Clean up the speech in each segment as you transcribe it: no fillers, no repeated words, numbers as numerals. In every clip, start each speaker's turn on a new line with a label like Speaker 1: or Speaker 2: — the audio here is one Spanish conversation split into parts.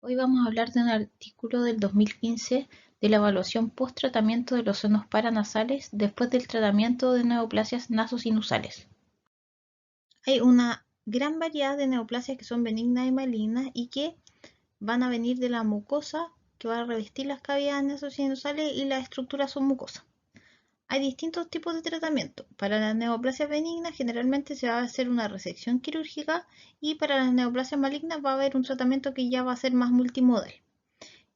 Speaker 1: Hoy vamos a hablar de un artículo del 2015 de la evaluación post-tratamiento de los senos paranasales después del tratamiento de neoplasias nasosinusales. Hay una gran variedad de neoplasias que son benignas y malignas y que van a venir de la mucosa que va a revestir las cavidades nasosinusales y las estructuras submucosas. Hay distintos tipos de tratamiento. Para las neoplasias benignas generalmente se va a hacer una resección quirúrgica y para las neoplasias malignas va a haber un tratamiento que ya va a ser más multimodal.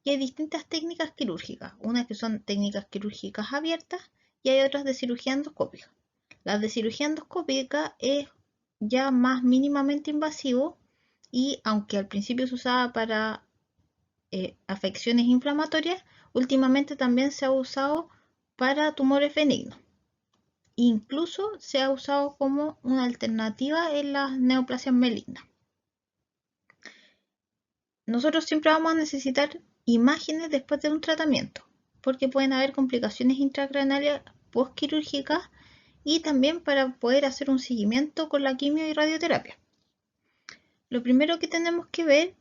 Speaker 1: Y hay distintas técnicas quirúrgicas, unas que son técnicas quirúrgicas abiertas y hay otras de cirugía endoscópica. Las de cirugía endoscópica es ya más mínimamente invasivo y aunque al principio se usaba para afecciones inflamatorias, últimamente también se ha usado para tumores benignos. Incluso se ha usado como una alternativa en las neoplasias malignas. Nosotros siempre vamos a necesitar imágenes después de un tratamiento, porque pueden haber complicaciones intracraneales postquirúrgicas y también para poder hacer un seguimiento con la quimio y radioterapia. Lo primero que tenemos que ver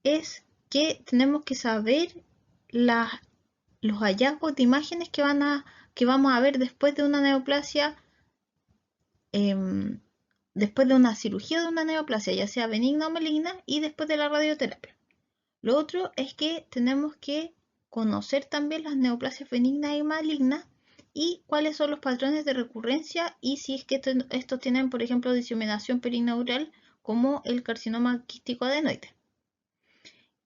Speaker 1: es que tenemos que saber los hallazgos de imágenes que vamos a ver después de una neoplasia, después de una cirugía de una neoplasia, ya sea benigna o maligna, y después de la radioterapia. Lo otro es que tenemos que conocer también las neoplasias benignas y malignas y cuáles son los patrones de recurrencia y si es que estos tienen, por ejemplo, diseminación perineural como el carcinoma quístico adenoide.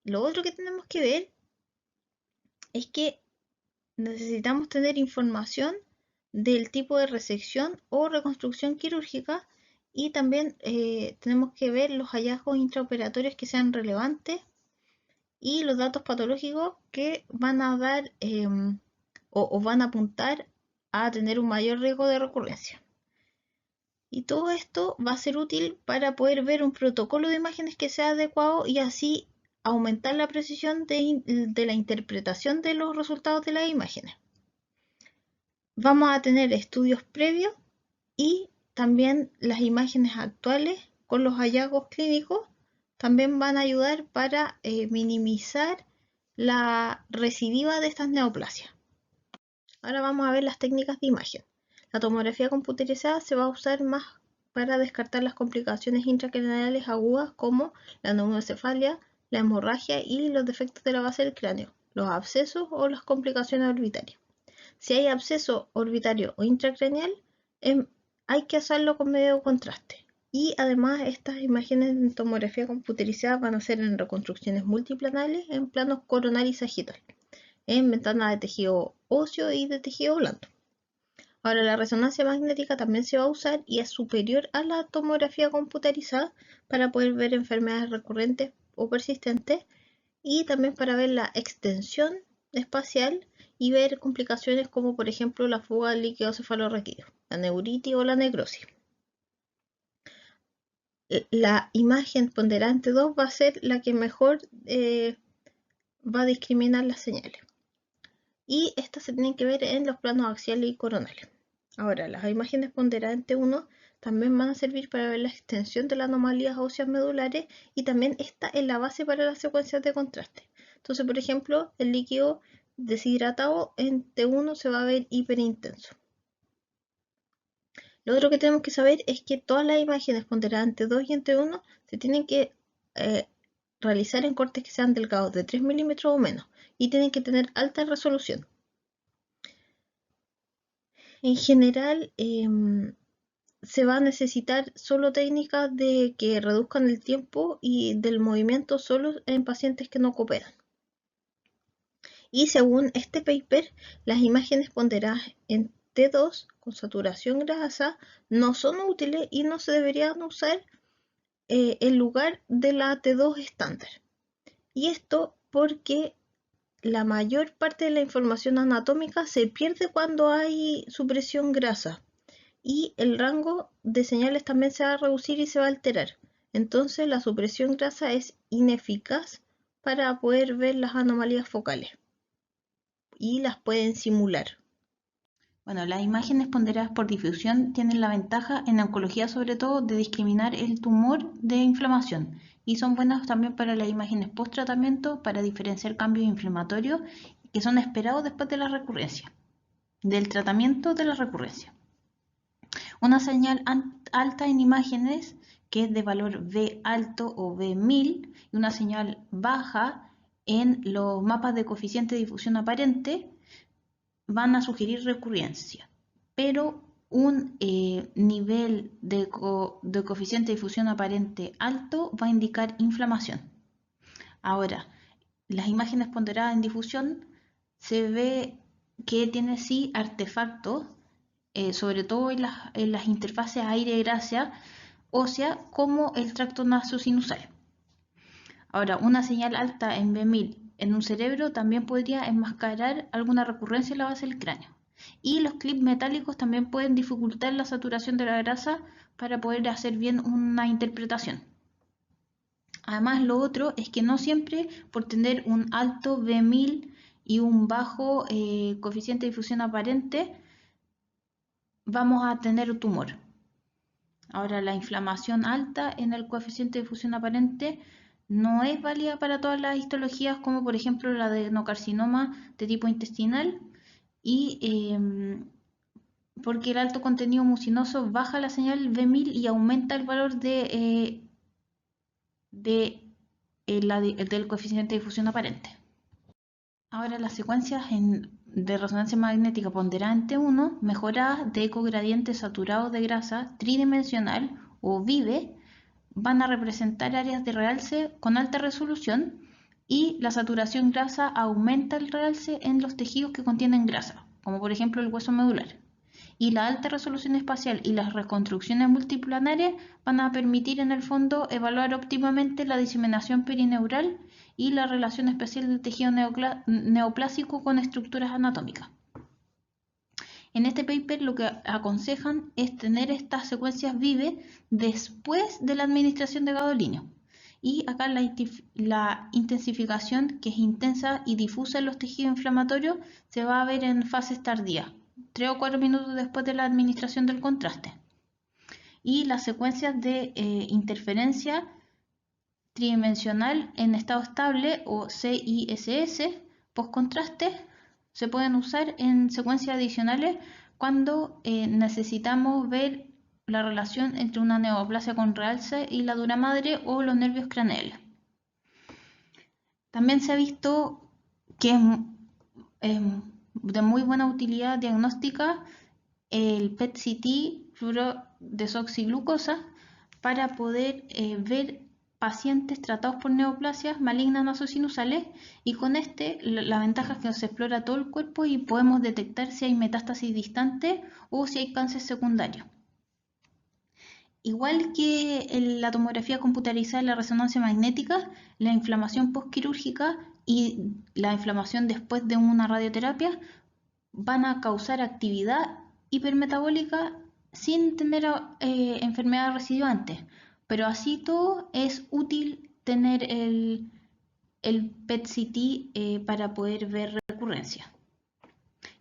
Speaker 1: Lo otro que tenemos que ver es que necesitamos tener información del tipo de resección o reconstrucción quirúrgica y también tenemos que ver los hallazgos intraoperatorios que sean relevantes y los datos patológicos que van a dar o van a apuntar a tener un mayor riesgo de recurrencia. Y todo esto va a ser útil para poder ver un protocolo de imágenes que sea adecuado y así aumentar la precisión de la interpretación de los resultados de las imágenes. Vamos a tener estudios previos y también las imágenes actuales con los hallazgos clínicos también van a ayudar para minimizar la recidiva de estas neoplasias. Ahora vamos a ver las técnicas de imagen. La tomografía computerizada se va a usar más para descartar las complicaciones intracraneales agudas como la neumocefalia, la hemorragia y los defectos de la base del cráneo, los abscesos o las complicaciones orbitarias. Si hay absceso orbitario o intracraneal, hay que hacerlo con medio contraste. Y además estas imágenes en tomografía computerizada van a ser en reconstrucciones multiplanales en planos coronario y sagital, en ventanas de tejido óseo y de tejido blando. Ahora la resonancia magnética también se va a usar y es superior a la tomografía computarizada para poder ver enfermedades recurrentes o persistentes y también para ver la extensión espacial y ver complicaciones como por ejemplo la fuga del líquido cefalorraquídeo, la neuritis o la necrosis. La imagen ponderante 2 va a ser la que mejor va a discriminar las señales. Y estas se tienen que ver en los planos axiales y coronales. Ahora, las imágenes ponderante 1 también van a servir para ver la extensión de las anomalías óseas medulares y también esta es la base para las secuencias de contraste. Entonces, por ejemplo, el líquido deshidratado en T1 se va a ver hiperintenso. Lo otro que tenemos que saber es que todas las imágenes ponderantes 2 y en T1 se tienen que realizar en cortes que sean delgados de 3 milímetros o menos y tienen que tener alta resolución. En general, se va a necesitar solo técnicas de que reduzcan el tiempo y del movimiento solo en pacientes que no cooperan. Y según este paper, las imágenes ponderadas en T2 con saturación grasa no son útiles y no se deberían usar en lugar de la T2 estándar. Y esto porque la mayor parte de la información anatómica se pierde cuando hay supresión grasa y el rango de señales también se va a reducir y se va a alterar. Entonces la supresión grasa es ineficaz para poder ver las anomalías focales y las pueden simular. Bueno, las imágenes ponderadas por difusión tienen la ventaja, en oncología sobre todo, de discriminar el tumor de inflamación, y son buenas también para las imágenes post-tratamiento para diferenciar cambios inflamatorios que son esperados después de la recurrencia, del tratamiento de la recurrencia. Una señal alta en imágenes que es de valor V alto o V1000 y una señal baja en los mapas de coeficiente de difusión aparente van a sugerir recurrencia, pero un nivel de coeficiente de difusión aparente alto va a indicar inflamación. Ahora, las imágenes ponderadas en difusión se ve que tiene sí artefactos, sobre todo en las interfaces aire-grasa ósea, como el tracto nasosinusal. Ahora, una señal alta en B1000 en un cerebro también podría enmascarar alguna recurrencia en la base del cráneo. Y los clips metálicos también pueden dificultar la saturación de la grasa para poder hacer bien una interpretación. Además, lo otro es que no siempre por tener un alto B1000 y un bajo coeficiente de difusión aparente vamos a tener tumor. Ahora, la inflamación alta en el coeficiente de difusión aparente no es válida para todas las histologías, como por ejemplo la adenocarcinoma de tipo intestinal, y porque el alto contenido mucinoso baja la señal B1000 y aumenta el valor del coeficiente de difusión aparente. Ahora las secuencias de resonancia magnética ponderante 1 mejoradas de eco gradiente saturado de grasa tridimensional o VIVE van a representar áreas de realce con alta resolución y la saturación grasa aumenta el realce en los tejidos que contienen grasa, como por ejemplo el hueso medular. Y la alta resolución espacial y las reconstrucciones multiplanarias van a permitir en el fondo evaluar óptimamente la diseminación perineural y la relación especial del tejido neoplásico con estructuras anatómicas. En este paper lo que aconsejan es tener estas secuencias VIVE después de la administración de gadolinio. Y acá la intensificación, que es intensa y difusa en los tejidos inflamatorios, se va a ver en fases tardías, 3 o 4 minutos después de la administración del contraste. Y las secuencias de interferencia tridimensional en estado estable o CISS post-contraste se pueden usar en secuencias adicionales cuando necesitamos ver la relación entre una neoplasia con realce y la dura madre o los nervios craneales. También se ha visto que es de muy buena utilidad diagnóstica el PET-CT fluorodesoxiglucosa para poder ver pacientes tratados por neoplasias malignas nasosinusales, y con la ventaja es que se explora todo el cuerpo y podemos detectar si hay metástasis distante o si hay cáncer secundario. Igual que en la tomografía computarizada y la resonancia magnética, la inflamación postquirúrgica y la inflamación después de una radioterapia van a causar actividad hipermetabólica sin tener enfermedad residuante. Pero así todo es útil tener el PET-CT para poder ver recurrencia.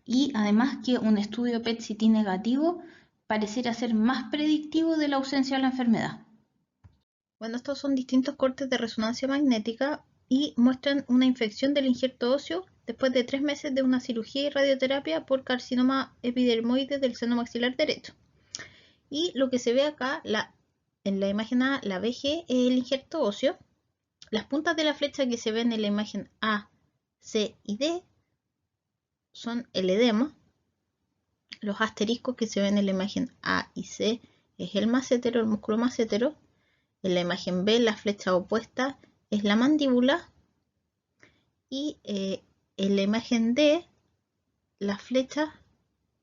Speaker 1: Y además que un estudio PET-CT negativo pareciera ser más predictivo de la ausencia de la enfermedad. Bueno, estos son distintos cortes de resonancia magnética y muestran una infección del injerto óseo después de 3 meses de una cirugía y radioterapia por carcinoma epidermoide del seno maxilar derecho. Y lo que se ve acá, en la imagen A, la VG, es el injerto óseo. Las puntas de la flecha que se ven en la imagen A, C y D son el edema. Los asteriscos que se ven en la imagen A y C es el massetero, el músculo massetero. En la imagen B, la flecha opuesta es la mandíbula. Y en la imagen D, las flechas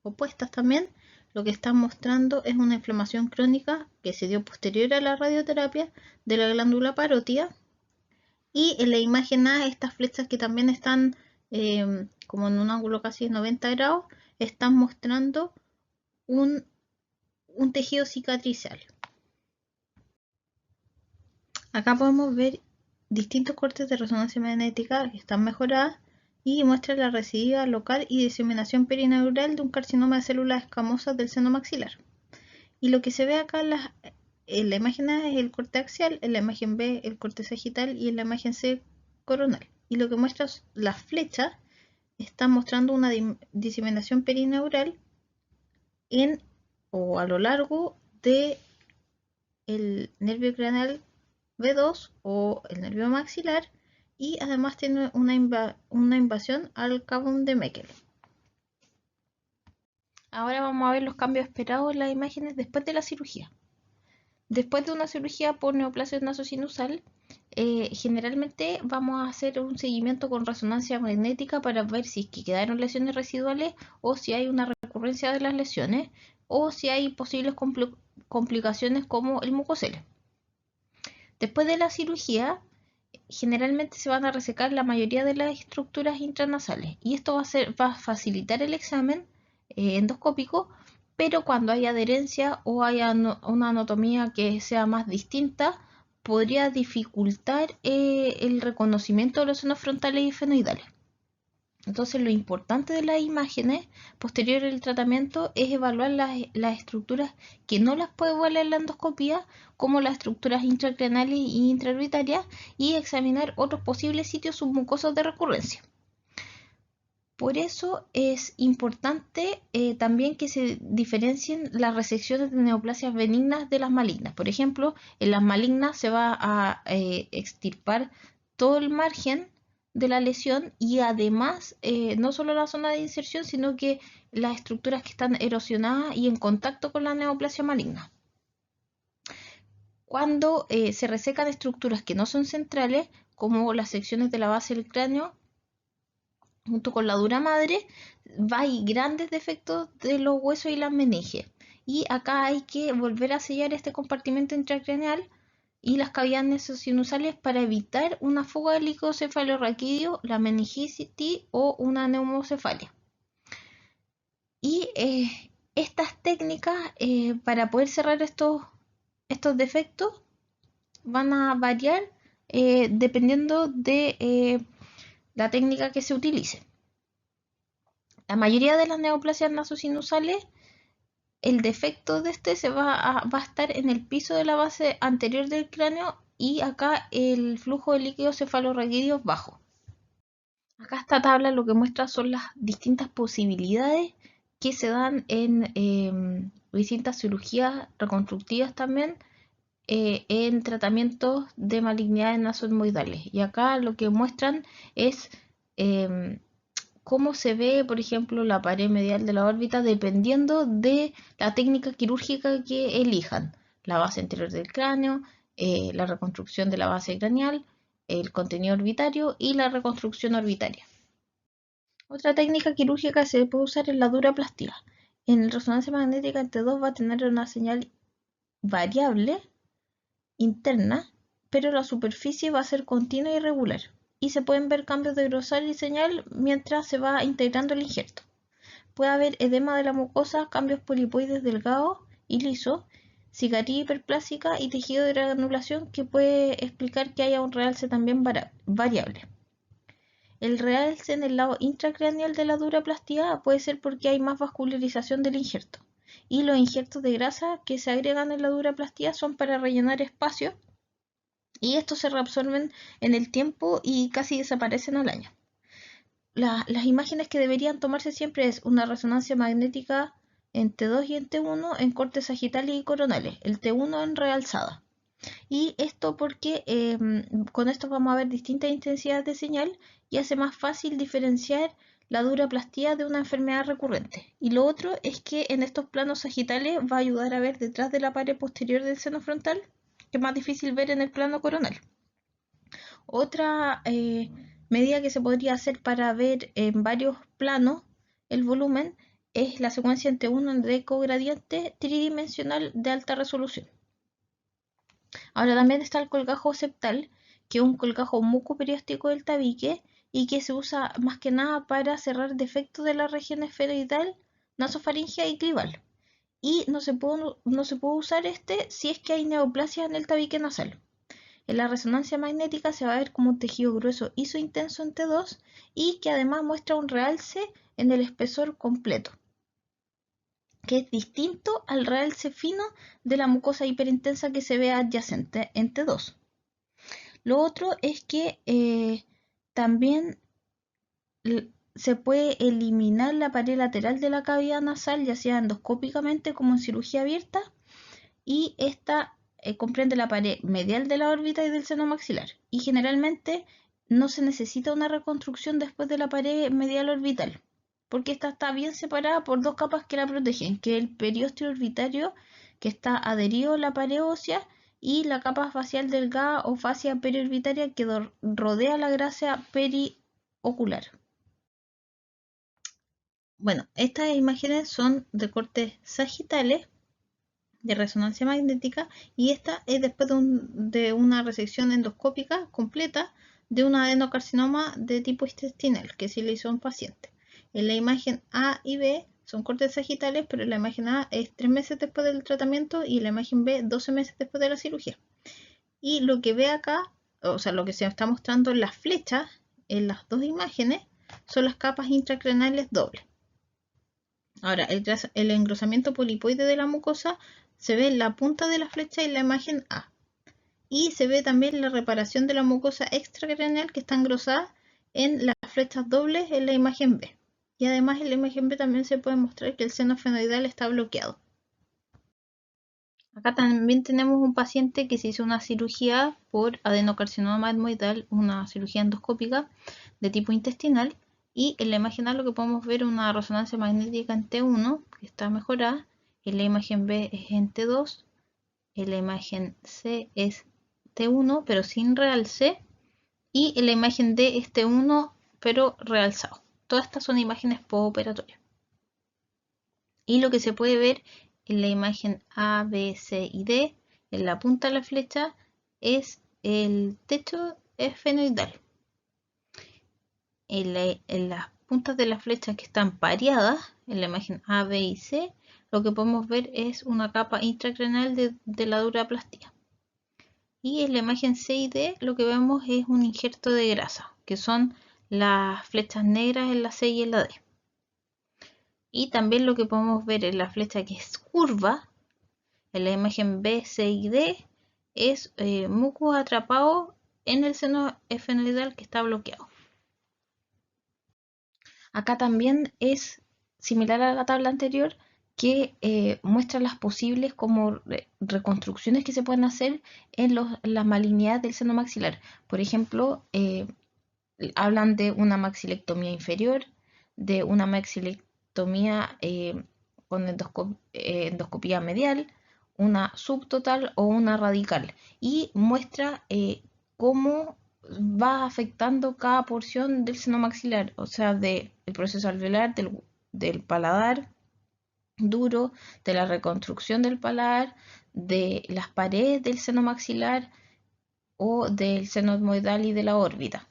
Speaker 1: opuestas también, lo que están mostrando es una inflamación crónica que se dio posterior a la radioterapia de la glándula parótida. Y en la imagen A, estas flechas que también están como en un ángulo casi de 90 grados, están mostrando un tejido cicatricial. Acá podemos ver distintos cortes de resonancia magnética que están mejoradas y muestra la recidiva local y diseminación perineural de un carcinoma de células escamosas del seno maxilar. Y lo que se ve acá en la imagen A es el corte axial, en la imagen B el corte sagital y en la imagen C coronal. Y lo que muestra las flechas están mostrando una diseminación perineural en o a lo largo de el nervio craneal B2 o el nervio maxilar, y además tiene una invasión al cavum de Meckel. Ahora vamos a ver los cambios esperados en las imágenes después de la cirugía. Después de una cirugía por neoplasia nasosinusal, generalmente vamos a hacer un seguimiento con resonancia magnética para ver si es que quedaron lesiones residuales o si hay una recurrencia de las lesiones o si hay posibles complicaciones como el mucocele. Después de la cirugía, generalmente se van a resecar la mayoría de las estructuras intranasales y esto va a facilitar el examen endoscópico, pero cuando hay adherencia o haya una anatomía que sea más distinta, podría dificultar el reconocimiento de los senos frontales y fenoidales. Entonces, lo importante de las imágenes posterior al tratamiento es evaluar las estructuras que no las puede evaluar la endoscopía, como las estructuras intracraneales y intraorbitarias, y examinar otros posibles sitios submucosos de recurrencia. Por eso es importante también que se diferencien las resecciones de neoplasias benignas de las malignas. Por ejemplo, en las malignas se va a extirpar todo el margen de la lesión y además no solo la zona de inserción, sino que las estructuras que están erosionadas y en contacto con la neoplasia maligna. Cuando se resecan estructuras que no son centrales, como las secciones de la base del cráneo, junto con la dura madre, hay grandes defectos de los huesos y las meninges. Y acá hay que volver a sellar este compartimento intracraneal y las cavidades nasosinusales para evitar una fuga del líquido cefalorraquídeo, la meningitis o una neumocefalia. Y estas técnicas para poder cerrar estos defectos van a variar dependiendo de la técnica que se utilice. La mayoría de las neoplasias nasosinusales, el defecto de este va a estar en el piso de la base anterior del cráneo y acá el flujo de líquido cefalorraquídeo es bajo. Acá esta tabla lo que muestra son las distintas posibilidades que se dan en distintas cirugías reconstructivas también en tratamientos de malignidades nasoetmoidales. Y acá lo que muestran es cómo se ve, por ejemplo, la pared medial de la órbita dependiendo de la técnica quirúrgica que elijan. La base anterior del cráneo, la reconstrucción de la base craneal, el contenido orbitario y la reconstrucción orbitaria. Otra técnica quirúrgica que se puede usar es la duroplastía. En resonancia magnética en T2 va a tener una señal variable interna, pero la superficie va a ser continua y regular, y se pueden ver cambios de grosor y señal mientras se va integrando el injerto. Puede haber edema de la mucosa, cambios polipoides delgados y lisos, cicatriz hiperplásica y tejido de granulación que puede explicar que haya un realce también variable. El realce en el lado intracraneal de la duroplastía puede ser porque hay más vascularización del injerto. Y los injertos de grasa que se agregan en la duroplastía son para rellenar espacio y estos se reabsorben en el tiempo y casi desaparecen al año. Las imágenes que deberían tomarse siempre es una resonancia magnética en T2 y en T1 en cortes sagitales y coronales, el T1 en realzada. Y esto porque con esto vamos a ver distintas intensidades de señal y hace más fácil diferenciar la duroplastía de una enfermedad recurrente. Y lo otro es que en estos planos sagitales va a ayudar a ver detrás de la pared posterior del seno frontal, que es más difícil ver en el plano coronal. Otra medida que se podría hacer para ver en varios planos el volumen es la secuencia en T1 de ecogradiente tridimensional de alta resolución. Ahora también está el colgajo septal, que es un colgajo mucoperióstico del tabique y que se usa más que nada para cerrar defectos de la región esferoidal, nasofaringea y clival. Y no se puede usar si es que hay neoplasia en el tabique nasal. En la resonancia magnética se va a ver como un tejido grueso isointenso en T2 y que además muestra un realce en el espesor completo. que es distinto al realce fino de la mucosa hiperintensa que se ve adyacente en T2. Lo otro es que también se puede eliminar la pared lateral de la cavidad nasal, ya sea endoscópicamente como en cirugía abierta, y esta comprende la pared medial de la órbita y del seno maxilar. Y generalmente no se necesita una reconstrucción después de la pared medial orbital, porque esta está bien separada por dos capas que la protegen, que es el periósteo orbitario, que está adherido a la pared ósea, y la capa facial delgada o fascia periorbitaria que rodea la grasa periocular. Bueno, estas imágenes son de cortes sagitales de resonancia magnética, y esta es después de una resección endoscópica completa de un adenocarcinoma de tipo intestinal que se le hizo a un paciente. En la imagen A y B son cortes sagitales, pero la imagen A es 3 meses después del tratamiento y la imagen B 12 meses después de la cirugía. Y lo que ve acá, o sea, lo que se está mostrando en las flechas en las dos imágenes son las capas intracraneales dobles. Ahora, el engrosamiento polipoide de la mucosa se ve en la punta de la flecha en la imagen A. Y se ve también la reparación de la mucosa extracraneal que está engrosada en las flechas dobles en la imagen B. Y además en la imagen B también se puede mostrar que el seno fenoidal está bloqueado. Acá también tenemos un paciente que se hizo una cirugía por adenocarcinoma etmoidal, una cirugía endoscópica de tipo intestinal. Y en la imagen A lo que podemos ver es una resonancia magnética en T1, que está mejorada. En la imagen B es en T2. En la imagen C es T1, pero sin realce. Y en la imagen D es T1, pero realzado. Todas estas son imágenes postoperatorias. Y lo que se puede ver en la imagen A, B, C y D, en la punta de la flecha, es el techo esfenoidal. En las puntas de las flechas que están pareadas, en la imagen A, B y C, lo que podemos ver es una capa intracraneal de la duroplastia. Y en la imagen C y D lo que vemos es un injerto de grasa, que son las flechas negras en la C y en la D. Y también lo que podemos ver en la flecha que es curva, en la imagen B, C y D, es muco atrapado en el seno esfenoidal que está bloqueado. Acá también es similar a la tabla anterior, que muestra las posibles como reconstrucciones que se pueden hacer en las malignidades del seno maxilar. Por ejemplo, hablan de una maxilectomía inferior, de una maxilectomía con endoscopía medial, una subtotal o una radical, y muestra cómo va afectando cada porción del seno maxilar, o sea, del proceso alveolar, del paladar duro, de la reconstrucción del paladar, de las paredes del seno maxilar o del seno etmoidal y de la órbita.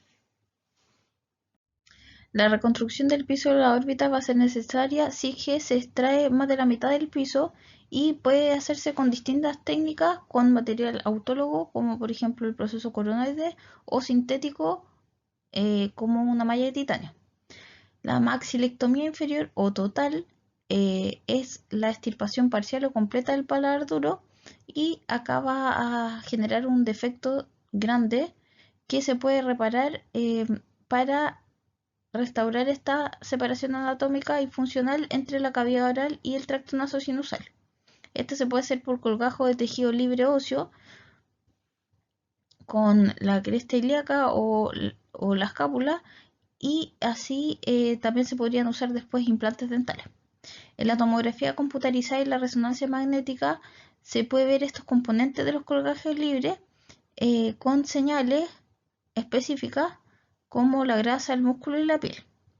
Speaker 1: La reconstrucción del piso de la órbita va a ser necesaria si que se extrae más de la mitad del piso, y puede hacerse con distintas técnicas, con material autólogo, como por ejemplo el proceso coronoide, o sintético, como una malla de titanio. La maxilectomía inferior o total es la extirpación parcial o completa del paladar duro, y acá va a generar un defecto grande que se puede reparar para restaurar esta separación anatómica y funcional entre la cavidad oral y el tracto nasosinusal. Este se puede hacer por colgajo de tejido libre óseo con la cresta ilíaca o la escápula, y así también se podrían usar después implantes dentales. En la tomografía computarizada y la resonancia magnética se puede ver estos componentes de los colgajes libres con señales específicas como la grasa, el músculo y la piel.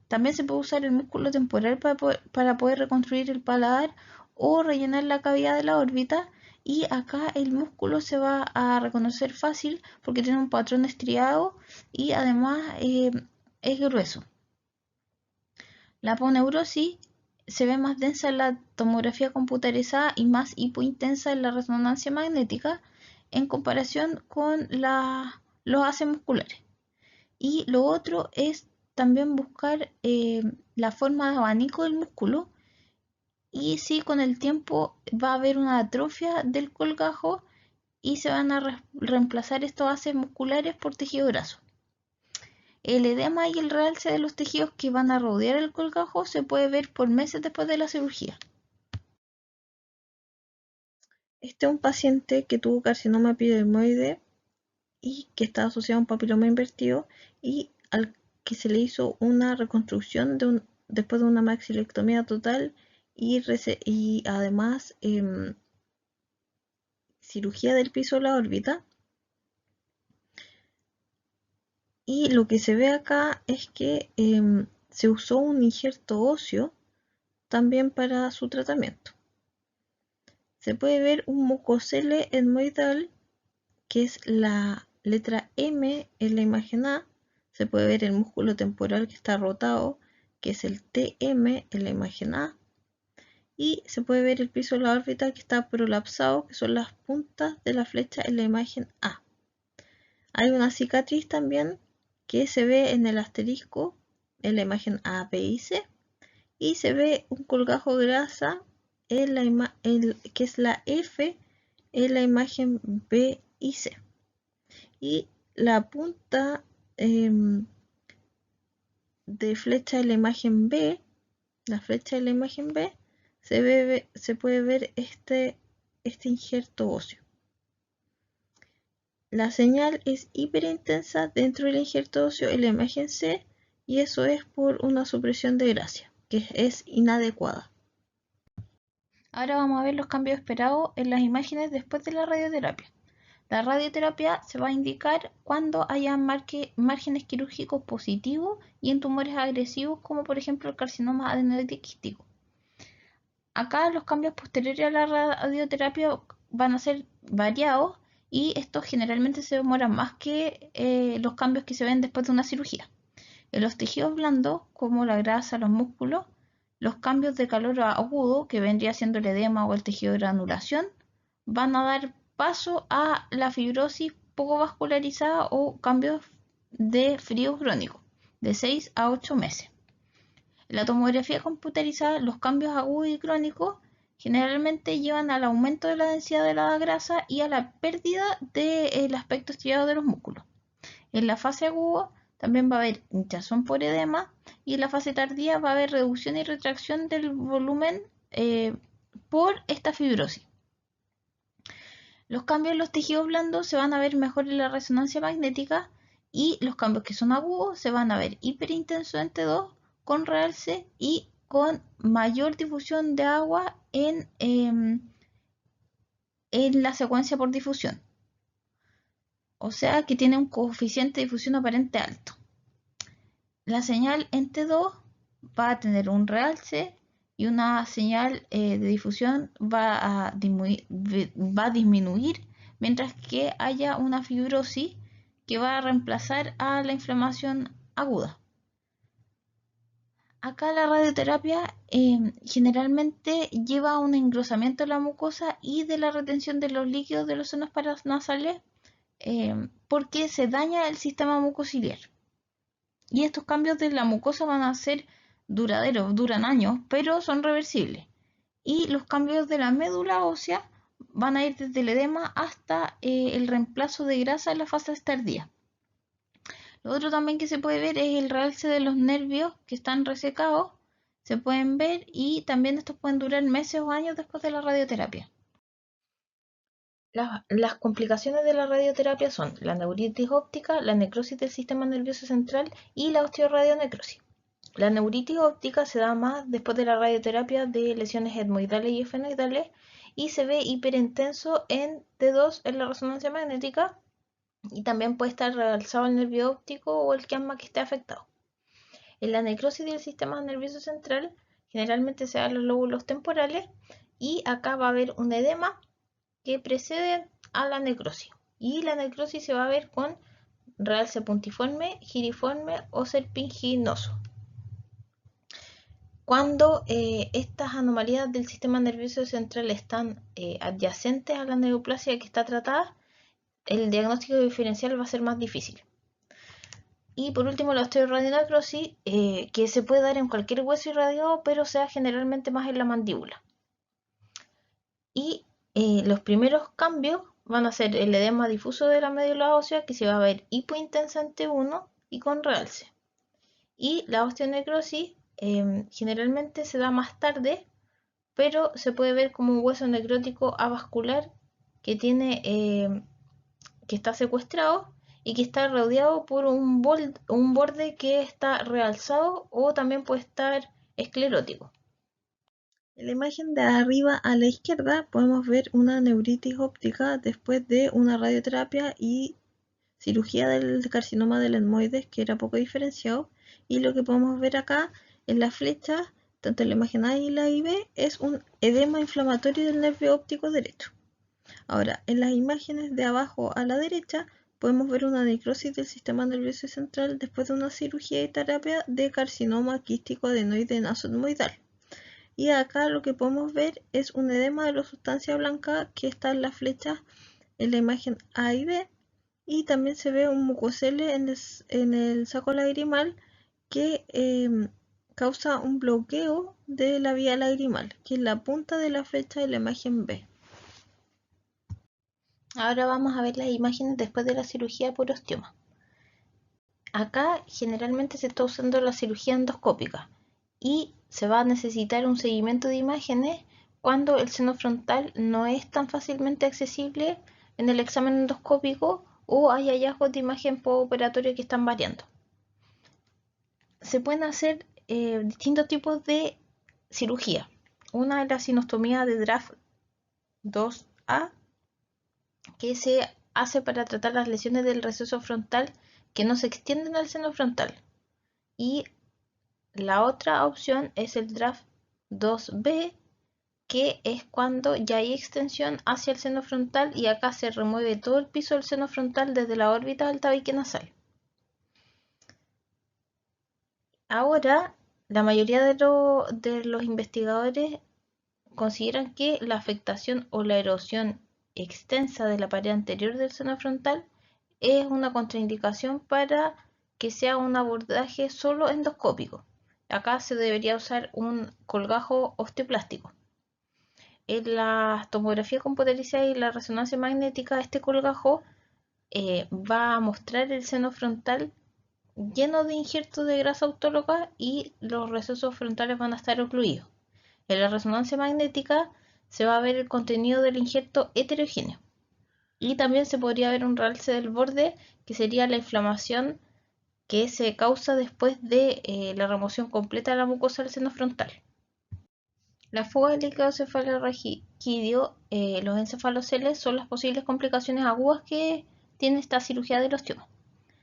Speaker 1: También se puede usar el músculo temporal para poder reconstruir el paladar o rellenar la cavidad de la órbita, y acá el músculo se va a reconocer fácil porque tiene un patrón estriado y además es grueso. La aponeurosis se ve más densa en la tomografía computarizada y más hipointensa en la resonancia magnética en comparación con los haces musculares. Y lo otro es también buscar la forma de abanico del músculo, y sí, con el tiempo va a haber una atrofia del colgajo y se van a reemplazar estos haces musculares por tejido graso. El edema y el realce de los tejidos que van a rodear el colgajo se puede ver por meses después de la cirugía. Este es un paciente que tuvo carcinoma epidermoide y que está asociado a un papiloma invertido y al que se le hizo una reconstrucción después de una maxilectomía total y además cirugía del piso de la órbita. Y lo que se ve acá es que se usó un injerto óseo también para su tratamiento. Se puede ver un mucocele etmoidal, que es la letra M en la imagen A. Se puede ver el músculo temporal que está rotado, que es el TM en la imagen A. Y se puede ver el piso de la órbita que está prolapsado, que son las puntas de la flecha en la imagen A. Hay una cicatriz también que se ve en el asterisco en la imagen A, B y C. Y se ve un colgajo de grasa que es la F en la imagen B y C. Y la punta de flecha de la imagen B, se puede ver este injerto óseo. La señal es hiperintensa dentro del injerto óseo en la imagen C y eso es por una supresión de grasa, que es inadecuada. Ahora vamos a ver los cambios esperados en las imágenes después de la radioterapia. La radioterapia se va a indicar cuando haya márgenes quirúrgicos positivos y en tumores agresivos como por ejemplo el carcinoma adenoide quístico. Acá los cambios posteriores a la radioterapia van a ser variados y estos generalmente se demoran más que los cambios que se ven después de una cirugía. En los tejidos blandos, como la grasa, los músculos, los cambios de calor agudo, que vendría siendo el edema o el tejido de granulación, van a dar paso a la fibrosis poco vascularizada o cambios de frío crónico, de 6 a 8 meses. En la tomografía computerizada, los cambios agudos y crónicos generalmente llevan al aumento de la densidad de la grasa y a la pérdida del aspecto estriado de los músculos. En la fase aguda también va a haber hinchazón por edema y en la fase tardía va a haber reducción y retracción del volumen por esta fibrosis. Los cambios en los tejidos blandos se van a ver mejor en la resonancia magnética y los cambios que son agudos se van a ver hiperintenso en T2 con realce y con mayor difusión de agua en la secuencia por difusión. O sea que tiene un coeficiente de difusión aparente alto. La señal en T2 va a tener un realce y una señal de difusión va a disminuir mientras que haya una fibrosis que va a reemplazar a la inflamación aguda. Acá la radioterapia generalmente lleva a un engrosamiento de la mucosa y de la retención de los líquidos de los senos paranasales porque se daña el sistema mucociliar. Y estos cambios de la mucosa van a ser duraderos, duran años, pero son reversibles. Y los cambios de la médula ósea van a ir desde el edema hasta el reemplazo de grasa en la fase tardía. Lo otro también que se puede ver es el realce de los nervios que están resecados, se pueden ver y también estos pueden durar meses o años después de la radioterapia. Las complicaciones de la radioterapia son la neuritis óptica, la necrosis del sistema nervioso central y la osteoradionecrosis. La neuritis óptica se da más después de la radioterapia de lesiones etmoidales y esfenoidales y se ve hiperintenso en T2 en la resonancia magnética y también puede estar realzado el nervio óptico o el quiasma que esté afectado. En la necrosis del sistema nervioso central generalmente se dan los lóbulos temporales y acá va a haber un edema que precede a la necrosis y la necrosis se va a ver con realce puntiforme, giriforme o serpinginoso. Cuando estas anomalías del sistema nervioso central están adyacentes a la neoplasia que está tratada, el diagnóstico diferencial va a ser más difícil. Y por último la osteoradionecrosis, que se puede dar en cualquier hueso irradiado, pero se da generalmente más en la mandíbula. Y los primeros cambios van a ser el edema difuso de la médula ósea, que se va a ver hipointensa en T1 y con realce. Y la osteonecrosis generalmente se da más tarde, pero se puede ver como un hueso necrótico avascular que que está secuestrado y que está rodeado por un borde que está realzado, o también puede estar esclerótico. En la imagen de arriba a la izquierda podemos ver una neuritis óptica después de una radioterapia y cirugía del carcinoma del etmoides, que era poco diferenciado. Y lo que podemos ver acá en la flecha, tanto en la imagen A y la B, es un edema inflamatorio del nervio óptico derecho. Ahora, en las imágenes de abajo a la derecha podemos ver una necrosis del sistema nervioso central después de una cirugía y terapia de carcinoma quístico adenoide nasoetmoidal. Y acá lo que podemos ver es un edema de la sustancia blanca que está en la flecha en la imagen A y B, y también se ve un mucosele en el saco lagrimal que causa un bloqueo de la vía lagrimal, que es la punta de la flecha de la imagen B. Ahora vamos a ver las imágenes después de la cirugía por osteoma. Acá generalmente se está usando la cirugía endoscópica y se va a necesitar un seguimiento de imágenes cuando el seno frontal no es tan fácilmente accesible en el examen endoscópico o hay hallazgos de imagen postoperatoria que están variando. Se pueden hacer distintos tipos de cirugía. Una es la sinostomía de Draft 2A, que se hace para tratar las lesiones del receso frontal que no se extienden al seno frontal. Y la otra opción es el Draft 2B, que es cuando ya hay extensión hacia el seno frontal y acá se remueve todo el piso del seno frontal desde la órbita del tabique nasal. Ahora, la mayoría de los investigadores consideran que la afectación o la erosión extensa de la pared anterior del seno frontal es una contraindicación para que sea un abordaje solo endoscópico. Acá se debería usar un colgajo osteoplástico. En la tomografía computarizada y la resonancia magnética, este colgajo va a mostrar el seno frontal lleno de injertos de grasa autóloga y los recesos frontales van a estar ocluidos. En la resonancia magnética se va a ver el contenido del injerto heterogéneo. Y también se podría ver un realce del borde, que sería la inflamación que se causa después de la remoción completa de la mucosa del seno frontal. La fuga del líquido cefalorraquídeo, los encefaloceles, son las posibles complicaciones agudas que tiene esta cirugía del osteoma.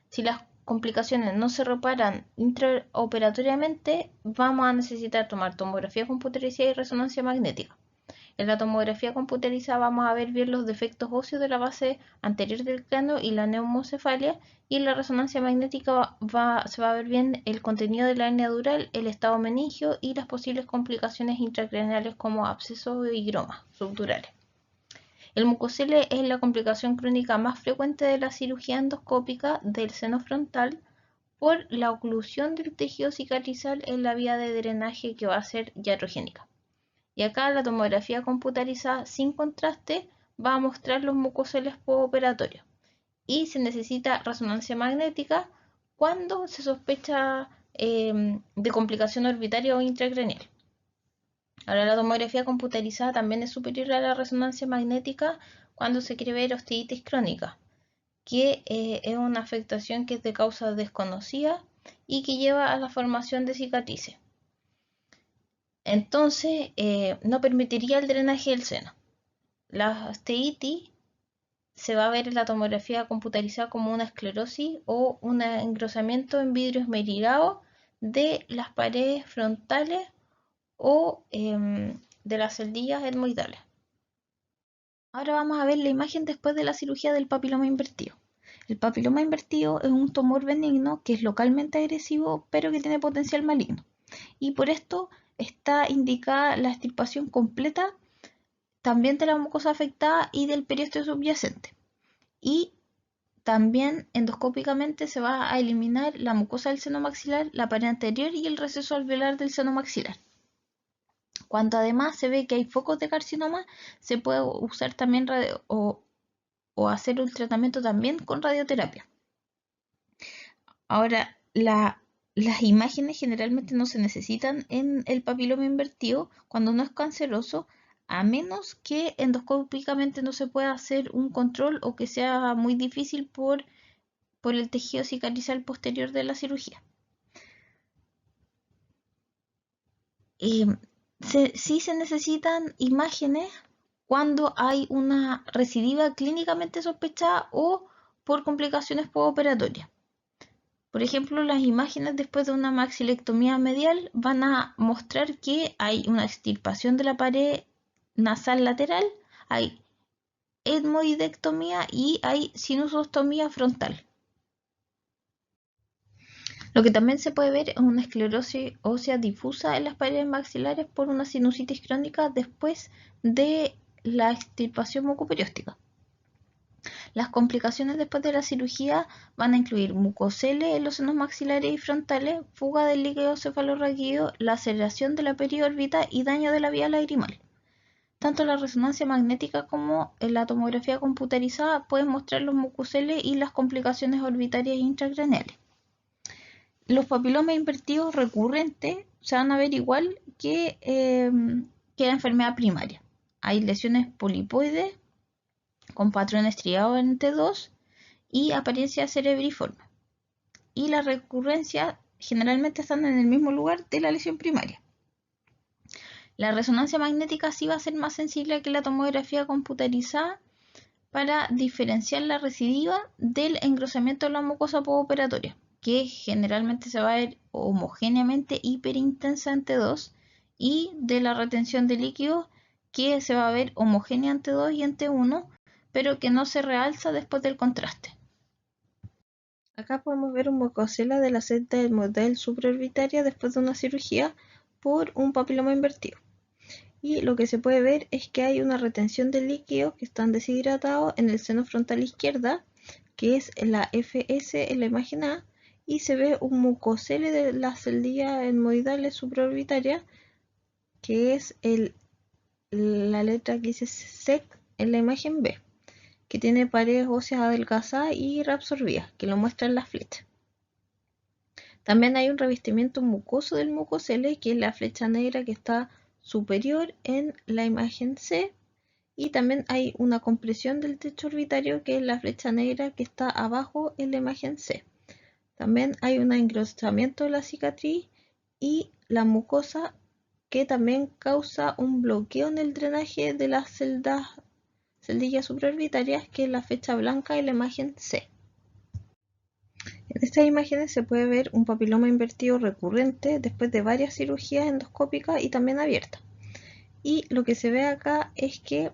Speaker 1: Si las complicaciones no se reparan intraoperatoriamente, vamos a necesitar tomar tomografía computarizada y resonancia magnética. En la tomografía computarizada vamos a ver bien los defectos óseos de la base anterior del cráneo y la neumocefalia, y en la resonancia magnética se va a ver bien el contenido de la hernia dural, el estado meningio y las posibles complicaciones intracraneales como abscesos y gromas subdurales. El mucosele es la complicación crónica más frecuente de la cirugía endoscópica del seno frontal por la oclusión del tejido cicatrizal en la vía de drenaje, que va a ser iatrogénica. Y acá la tomografía computarizada sin contraste va a mostrar los mucoceles postoperatorios. Y se necesita resonancia magnética cuando se sospecha de complicación orbitaria o intracraneal. Ahora, la tomografía computarizada también es superior a la resonancia magnética cuando se quiere ver osteitis crónica, que es una afectación que es de causa desconocida y que lleva a la formación de cicatrices. Entonces, no permitiría el drenaje del seno. La osteitis se va a ver en la tomografía computarizada como una esclerosis o un engrosamiento en vidrio esmerilado de las paredes frontales o de las celdillas etmoidales. Ahora vamos a ver la imagen después de la cirugía del papiloma invertido. El papiloma invertido es un tumor benigno que es localmente agresivo, pero que tiene potencial maligno. Y por esto está indicada la extirpación completa también de la mucosa afectada y del periósteo subyacente. Y también endoscópicamente se va a eliminar la mucosa del seno maxilar, la pared anterior y el receso alveolar del seno maxilar. Cuando además se ve que hay focos de carcinoma, se puede usar también o hacer un tratamiento también con radioterapia. Ahora, las imágenes generalmente no se necesitan en el papiloma invertido cuando no es canceroso, a menos que endoscópicamente no se pueda hacer un control o que sea muy difícil por el tejido cicatrizal posterior de la cirugía. Sí se necesitan imágenes cuando hay una recidiva clínicamente sospechada o por complicaciones postoperatorias. Por ejemplo, las imágenes después de una maxilectomía medial van a mostrar que hay una extirpación de la pared nasal lateral, hay etmoidectomía y hay sinusostomía frontal. Lo que también se puede ver es una esclerosis ósea difusa en las paredes maxilares por una sinusitis crónica después de la extirpación mucoperióstica. Las complicaciones después de la cirugía van a incluir mucocele en los senos maxilares y frontales, fuga del líquido cefalorraquídeo, laceración de la periórbita y daño de la vía lagrimal. Tanto la resonancia magnética como la tomografía computarizada pueden mostrar los mucoceles y las complicaciones orbitarias intracraneales. Los papilomas invertidos recurrentes se van a ver igual que la enfermedad primaria. Hay lesiones polipoides con patrón estriado en T2 y apariencia cerebriforme. Y las recurrencias generalmente están en el mismo lugar de la lesión primaria. La resonancia magnética sí va a ser más sensible que la tomografía computarizada para diferenciar la recidiva del engrosamiento de la mucosa postoperatoria, que generalmente se va a ver homogéneamente hiperintensa en T2 y de la retención de líquidos que se va a ver homogénea en T2 y en T1, pero que no se realza después del contraste. Acá podemos ver un mucosela de la seta etmoidal supraorbitaria después de una cirugía por un papiloma invertido. Y lo que se puede ver es que hay una retención de líquidos que están deshidratados en el seno frontal izquierda, que es la FS en la imagen A, y se ve un mucosele de las celdillas etmoidales supraorbitarias, que es la letra que dice SEC en la imagen B, que tiene paredes óseas adelgazadas y reabsorbidas, que lo muestran las flechas. También hay un revestimiento mucoso del mucosele, que es la flecha negra que está superior en la imagen C, y también hay una compresión del techo orbitario, que es la flecha negra que está abajo en la imagen C. También hay un engrosamiento de la cicatriz y la mucosa, que también causa un bloqueo en el drenaje de las celdillas supraorbitarias, que es la flecha blanca en la imagen C. En estas imágenes se puede ver un papiloma invertido recurrente después de varias cirugías endoscópicas y también abiertas. Y lo que se ve acá es que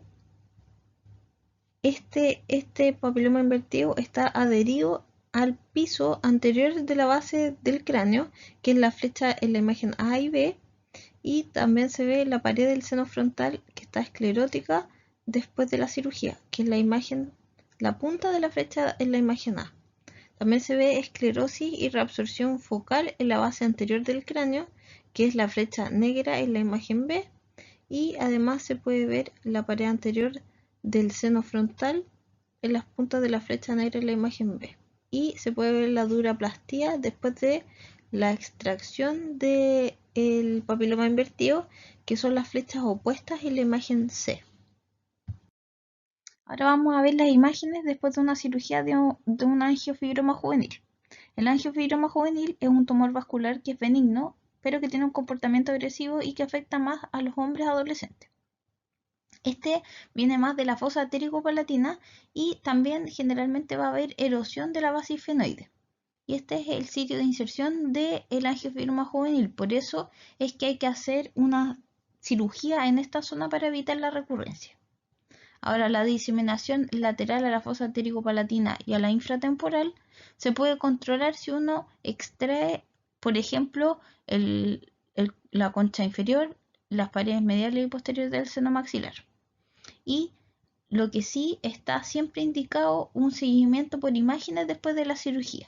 Speaker 1: este papiloma invertido está adherido al piso anterior de la base del cráneo, que es la flecha en la imagen A y B, y también se ve la pared del seno frontal que está esclerótica después de la cirugía, que es la punta de la flecha en la imagen A. También se ve esclerosis y reabsorción focal en la base anterior del cráneo, que es la flecha negra en la imagen B, y además se puede ver la pared anterior del seno frontal en las puntas de la flecha negra en la imagen B. Y se puede ver la duraplastía después de la extracción del papiloma invertido, que son las flechas opuestas en la imagen C. Ahora vamos a ver las imágenes después de una cirugía de un angiofibroma juvenil. El angiofibroma juvenil es un tumor vascular que es benigno, pero que tiene un comportamiento agresivo y que afecta más a los hombres adolescentes. Este viene más de la fosa arterico-palatina y también generalmente va a haber erosión de la base esfenoide. Y este es el sitio de inserción del angiofibroma juvenil. Por eso es que hay que hacer una cirugía en esta zona para evitar la recurrencia. Ahora, la diseminación lateral a la fosa arterico-palatina y a la infratemporal se puede controlar si uno extrae, por ejemplo, la concha inferior, las paredes mediales y posteriores del seno maxilar. Y lo que sí está siempre indicado un seguimiento por imágenes después de la cirugía.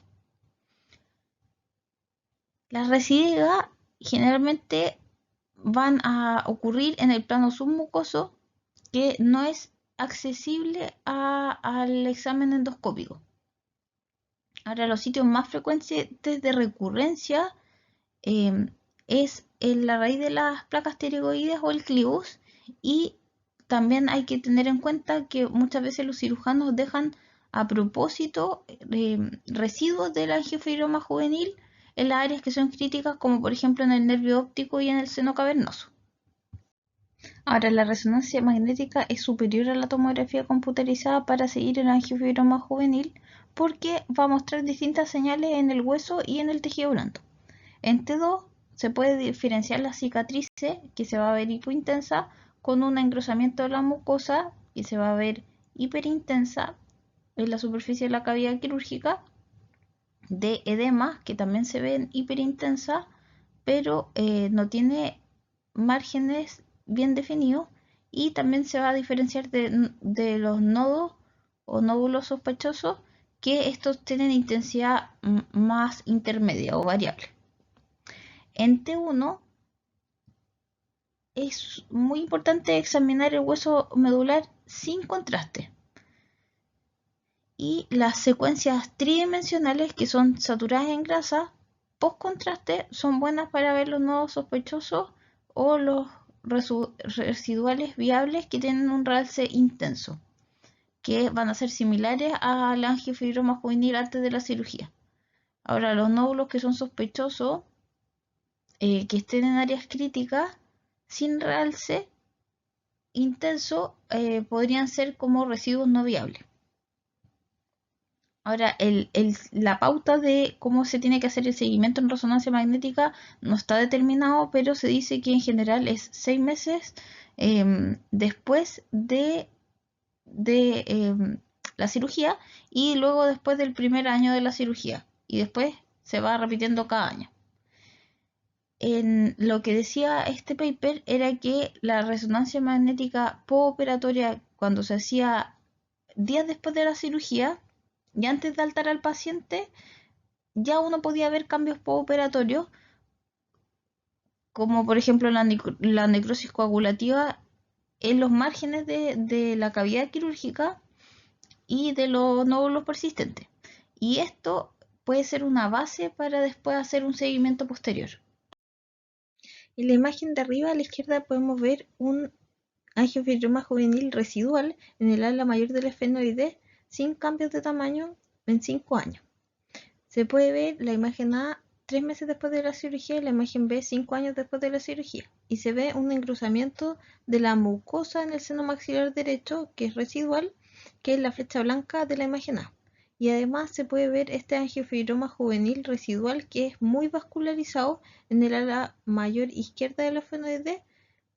Speaker 1: Las recidivas generalmente van a ocurrir en el plano submucoso, que no es accesible al examen endoscópico. Ahora, los sitios más frecuentes de recurrencia es en la raíz de las placas tiroides o el clivus, y también hay que tener en cuenta que muchas veces los cirujanos dejan a propósito residuos del angiofibroma juvenil en las áreas que son críticas, como por ejemplo en el nervio óptico y en el seno cavernoso. Ahora, la resonancia magnética es superior a la tomografía computarizada para seguir el angiofibroma juvenil, porque va a mostrar distintas señales en el hueso y en el tejido blando. En T2 se puede diferenciar la cicatriz, que se va a ver hipointensa, con un engrosamiento de la mucosa, que se va a ver hiperintensa en la superficie de la cavidad quirúrgica, de edema, que también se ve hiperintensa, pero no tiene márgenes bien definidos, y también se va a diferenciar de los nodos o nódulos sospechosos, que estos tienen intensidad más intermedia o variable. En T1 es muy importante examinar el hueso medular sin contraste. Y las secuencias tridimensionales, que son saturadas en grasa, post contraste, son buenas para ver los nodos sospechosos o los residuales viables que tienen un realce intenso, que van a ser similares al angiofibroma juvenil antes de la cirugía. Ahora, los nódulos que son sospechosos, que estén en áreas críticas, sin realce intenso, podrían ser como residuos no viables. Ahora, la pauta de cómo se tiene que hacer el seguimiento en resonancia magnética no está determinado, pero se dice que en general es 6 meses después de la cirugía, y luego después del primer año de la cirugía, y después se va repitiendo cada año. En lo que decía este paper era que la resonancia magnética postoperatoria, cuando se hacía días después de la cirugía y antes de altar al paciente, ya uno podía ver cambios postoperatorios, como por ejemplo la necrosis coagulativa en los márgenes de la cavidad quirúrgica y de los nódulos persistentes. Y esto puede ser una base para después hacer un seguimiento posterior. En la imagen de arriba a la izquierda podemos ver un angiofibroma juvenil residual en el ala mayor del esfenoide sin cambios de tamaño en 5 años. Se puede ver la imagen A 3 meses después de la cirugía y la imagen B 5 años después de la cirugía. Y se ve un engrosamiento de la mucosa en el seno maxilar derecho, que es residual, que es la flecha blanca de la imagen A. Y además se puede ver este angiofibroma juvenil residual, que es muy vascularizado en el ala mayor izquierda del esfenoide,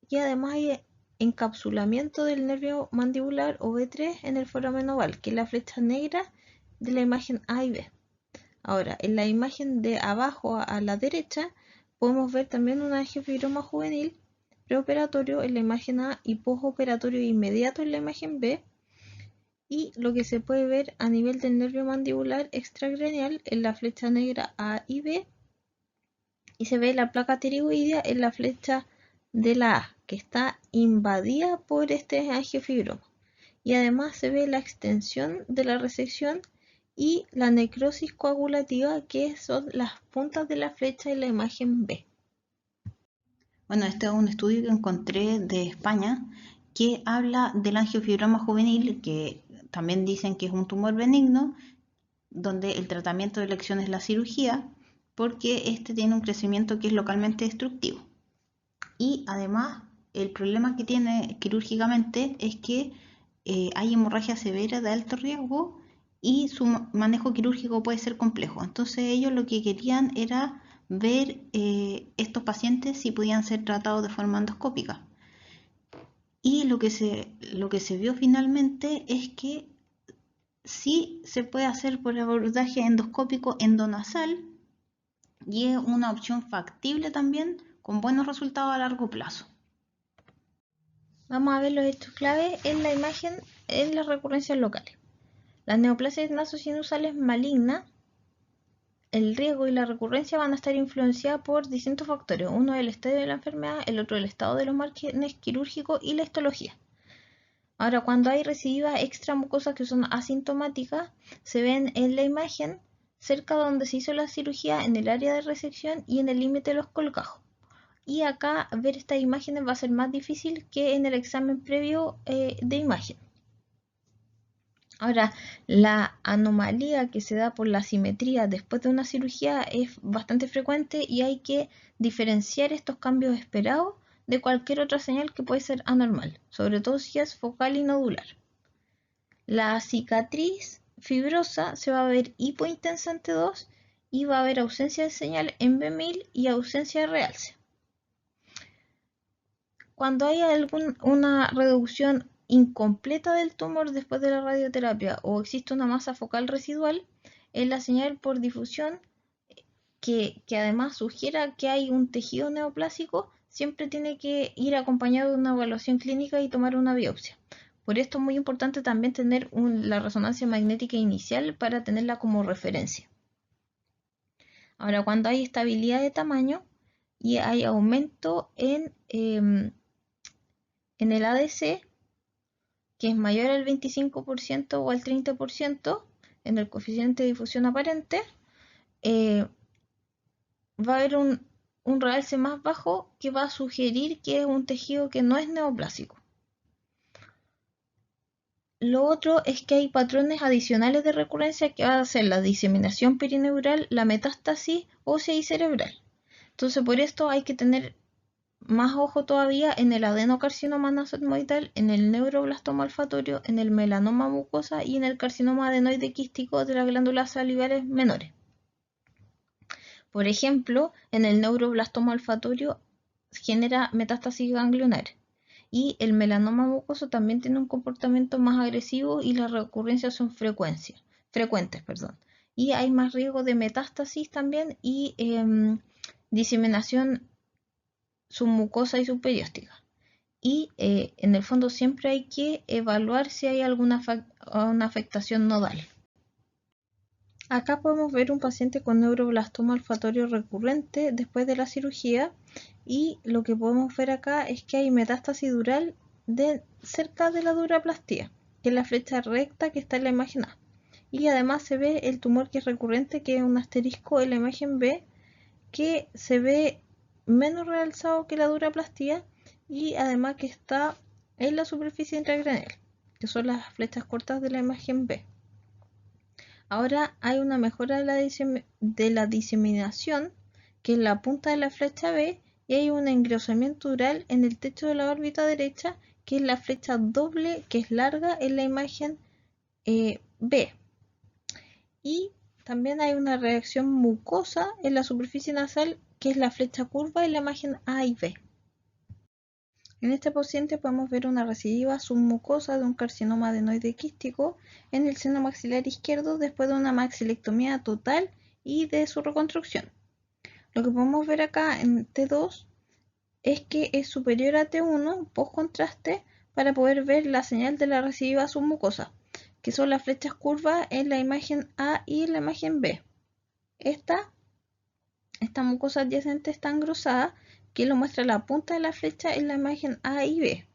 Speaker 1: y además hay encapsulamiento del nervio mandibular o B3 en el foramen oval, que es la flecha negra de la imagen A y B. Ahora, en la imagen de abajo a la derecha podemos ver también un angiofibroma juvenil preoperatorio en la imagen A y postoperatorio inmediato en la imagen B, y lo que se puede ver a nivel del nervio mandibular extracraneal en la flecha negra A y B, y se ve la placa tiroidea en la flecha de la A, que está invadida por este angiofibroma. Y además se ve la extensión de la resección y la necrosis coagulativa, que son las puntas de la flecha en la imagen B.
Speaker 2: Bueno, este es un estudio que encontré de España que habla del angiofibroma juvenil, que también dicen que es un tumor benigno, donde el tratamiento de elección es la cirugía, porque este tiene un crecimiento que es localmente destructivo. Y además, el problema que tiene quirúrgicamente es que hay hemorragia severa de alto riesgo y su manejo quirúrgico puede ser complejo. Entonces ellos lo que querían era ver estos pacientes si podían ser tratados de forma endoscópica. Y lo que se vio finalmente es que sí se puede hacer por abordaje endoscópico endonasal, y es una opción factible también, con buenos resultados a largo plazo.
Speaker 1: Vamos a ver los hechos clave en la imagen en las recurrencias locales. Las neoplasias nasosinusales malignas, el riesgo y la recurrencia van a estar influenciadas por distintos factores. Uno es el estadio de la enfermedad, el otro el estado de los márgenes quirúrgicos y la histología. Ahora, cuando hay recidivas extramucosas que son asintomáticas, se ven en la imagen cerca donde se hizo la cirugía, en el área de resección y en el límite de los colgajos. Y acá ver estas imágenes va a ser más difícil que en el examen previo de imagen. Ahora, la anomalía que se da por la asimetría después de una cirugía es bastante frecuente y hay que diferenciar estos cambios esperados de cualquier otra señal que puede ser anormal, sobre todo si es focal y nodular. La cicatriz fibrosa se va a ver hipointensa en T2 y va a haber ausencia de señal en B1000 y ausencia de realce. Cuando hay una reducción incompleta del tumor después de la radioterapia o existe una masa focal residual, es la señal por difusión que además sugiera que hay un tejido neoplásico, siempre tiene que ir acompañado de una evaluación clínica y tomar una biopsia. Por esto es muy importante también tener la resonancia magnética inicial para tenerla como referencia. Ahora, cuando hay estabilidad de tamaño y hay aumento en el ADC, que es mayor al 25% o al 30% en el coeficiente de difusión aparente, va a haber un realce más bajo que va a sugerir que es un tejido que no es neoplásico. Lo otro es que hay patrones adicionales de recurrencia que va a ser la diseminación perineural, la metástasis ósea y cerebral. Entonces, por esto hay que tener más ojo todavía en el adenocarcinoma nasoetmoidal, en el neuroblastoma olfatorio, en el melanoma mucosa y en el carcinoma adenoide quístico de las glándulas salivales menores. Por ejemplo, en el neuroblastoma olfatorio genera metástasis ganglionar y el melanoma mucoso también tiene un comportamiento más agresivo y las recurrencias son frecuentes. Y hay más riesgo de metástasis también y diseminación submucosa y subperióstica. Y en el fondo siempre hay que evaluar si hay alguna una afectación nodal. Acá podemos ver un paciente con neuroblastoma olfatorio recurrente después de la cirugía y lo que podemos ver acá es que hay metástasis dural cerca de la duraplastía, que es la flecha recta que está en la imagen A. Y además se ve el tumor que es recurrente, que es un asterisco en la imagen B, que se ve menos realzado que la duraplastía y además que está en la superficie intracraneal, que son las flechas cortas de la imagen B. Ahora hay una mejora de la diseminación, que es la punta de la flecha B, y hay un engrosamiento dural en el techo de la órbita derecha, que es la flecha doble, que es larga en la imagen B. Y también hay una reacción mucosa en la superficie nasal, que es la flecha curva en la imagen A y B. En este paciente podemos ver una recidiva submucosa de un carcinoma adenoide quístico en el seno maxilar izquierdo después de una maxilectomía total y de su reconstrucción. Lo que podemos ver acá en T2 es que es superior a T1 post contraste para poder ver la señal de la recidiva submucosa, que son las flechas curvas en la imagen A y en la imagen B. Esta mucosa adyacente está engrosada, que lo muestra la punta de la flecha en la imagen A y B.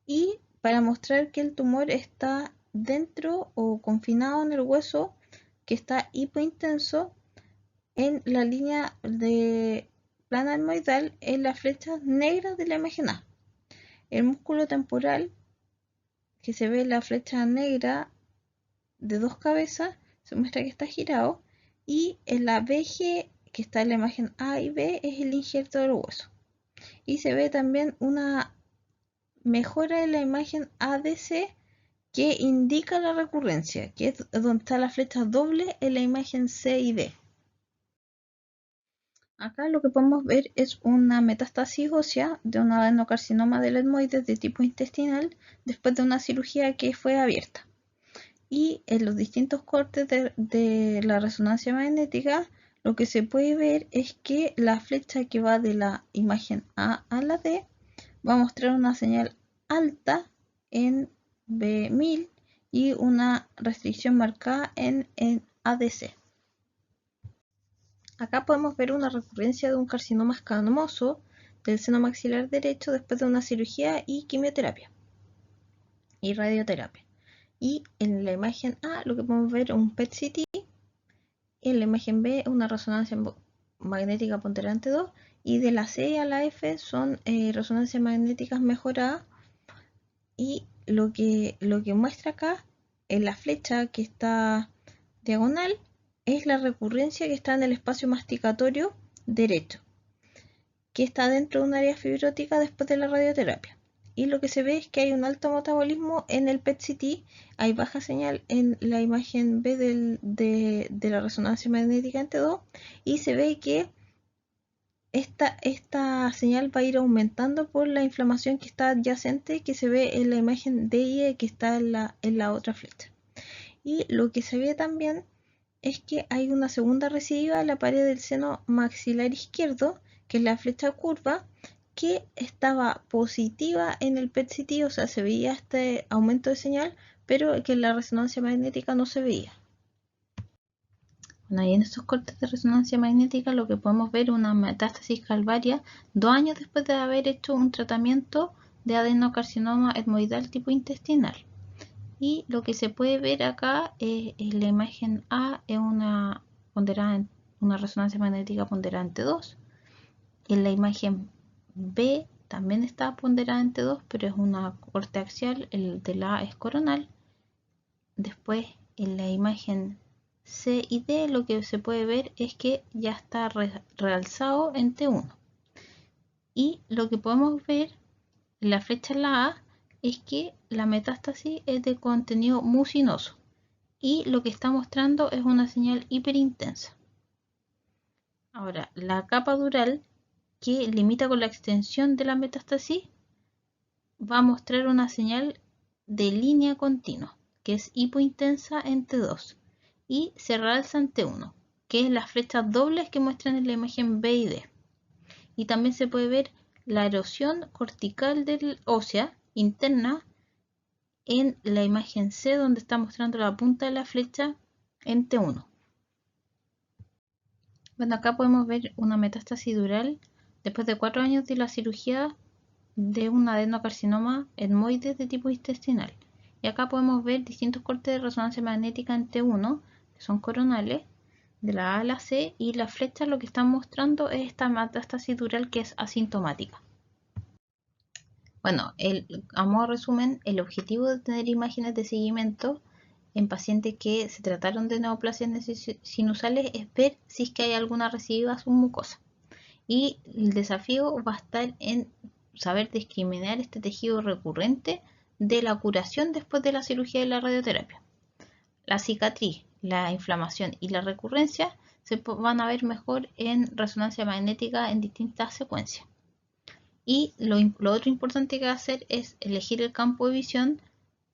Speaker 1: Y para mostrar que el tumor está dentro o confinado en el hueso, que está hipointenso, en la línea de plana etmoidal en las flechas negras de la imagen A. El músculo temporal, que se ve en la flecha negra de dos cabezas, se muestra que está girado, y en la BG, que está en la imagen A y B, es el injerto del hueso. Y se ve también una mejora en la imagen ADC que indica la recurrencia, que es donde está la flecha doble en la imagen C y D. Acá lo que podemos ver es una metástasis ósea de un adenocarcinoma del etmoides de tipo intestinal después de una cirugía que fue abierta. Y en los distintos cortes de la resonancia magnética, lo que se puede ver es que la flecha que va de la imagen A a la D va a mostrar una señal alta en B1000 y una restricción marcada en ADC. Acá podemos ver una recurrencia de un carcinoma escamoso del seno maxilar derecho después de una cirugía y quimioterapia y radioterapia. Y en la imagen A lo que podemos ver es un PET-CT, en la imagen B una resonancia magnética ponderante 2 y de la C a la F son resonancias magnéticas mejoradas. Y lo que muestra acá en la flecha que está diagonal es la recurrencia que está en el espacio masticatorio derecho, que está dentro de un área fibrótica después de la radioterapia. Y lo que se ve es que hay un alto metabolismo en el PET-CT, hay baja señal en la imagen B de la resonancia magnética en T2 y se ve que esta señal va a ir aumentando por la inflamación que está adyacente, que se ve en la imagen D y E que está en la otra flecha. Y lo que se ve también es que hay una segunda recidiva en la pared del seno maxilar izquierdo, que es la flecha curva, que estaba positiva en el PET-CT, o sea, se veía este aumento de señal, pero que en la resonancia magnética no se veía. Bueno, y en estos cortes de resonancia magnética lo que podemos ver es una metástasis calvaria 2 años después de haber hecho un tratamiento de adenocarcinoma etmoidal tipo intestinal. Y lo que se puede ver acá es la imagen A es una resonancia magnética ponderante 2. En la imagen B también está ponderante 2, pero es una corte axial, el de la A es coronal. Después en la imagen C y D lo que se puede ver es que ya está realzado en T1. Y lo que podemos ver en la flecha en la A es que la metástasis es de contenido mucinoso y lo que está mostrando es una señal hiperintensa. Ahora, la capa dural que limita con la extensión de la metástasis va a mostrar una señal de línea continua, que es hipointensa en T2 y se realza en T1, que es las flechas dobles que muestran en la imagen B y D. Y también se puede ver la erosión cortical del ósea interna en la imagen C, donde está mostrando la punta de la flecha en T1. Bueno, acá podemos ver una metástasis dural después de 4 años de la cirugía de un adenocarcinoma etmoide de tipo intestinal. Y acá podemos ver distintos cortes de resonancia magnética en T1, que son coronales, de la A a la C, y la flecha lo que están mostrando es esta metástasis dural que es asintomática. Bueno, a modo de resumen, el objetivo de tener imágenes de seguimiento en pacientes que se trataron de neoplasias sinusales es ver si es que hay alguna recidiva submucosa. Y el desafío va a estar en saber discriminar este tejido recurrente de la curación después de la cirugía y la radioterapia. La cicatriz, la inflamación y la recurrencia se van a ver mejor en resonancia magnética en distintas secuencias. Y lo otro importante que va a hacer es elegir el campo de visión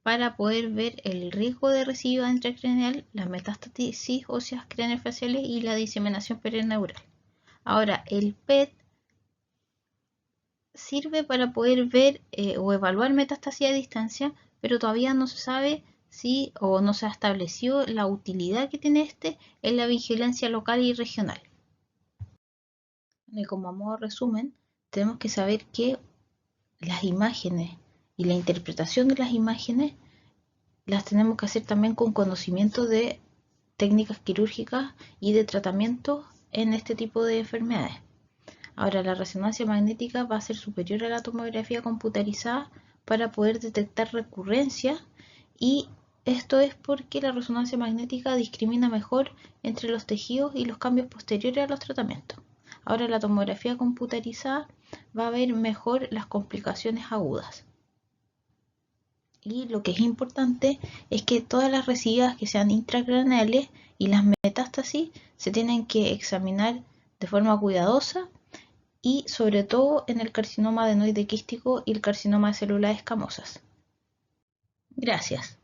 Speaker 1: para poder ver el riesgo de recidiva intracraneal, las metástasis óseas craneofaciales y la diseminación perineural. Ahora, el PET sirve para poder ver o evaluar metástasis a distancia, pero todavía no se sabe si o no se ha establecido la utilidad que tiene este en la vigilancia local y regional. Y como a modo de resumen, tenemos que saber que las imágenes y la interpretación de las imágenes las tenemos que hacer también con conocimiento de técnicas quirúrgicas y de tratamiento en este tipo de enfermedades. Ahora, la resonancia magnética va a ser superior a la tomografía computarizada para poder detectar recurrencia, y esto es porque la resonancia magnética discrimina mejor entre los tejidos y los cambios posteriores a los tratamientos. Ahora, la tomografía computarizada va a ver mejor las complicaciones agudas. Y lo que es importante es que todas las recidivas que sean intracraneales y las metástasis se tienen que examinar de forma cuidadosa, y sobre todo en el carcinoma adenoide quístico y el carcinoma de células escamosas. Gracias.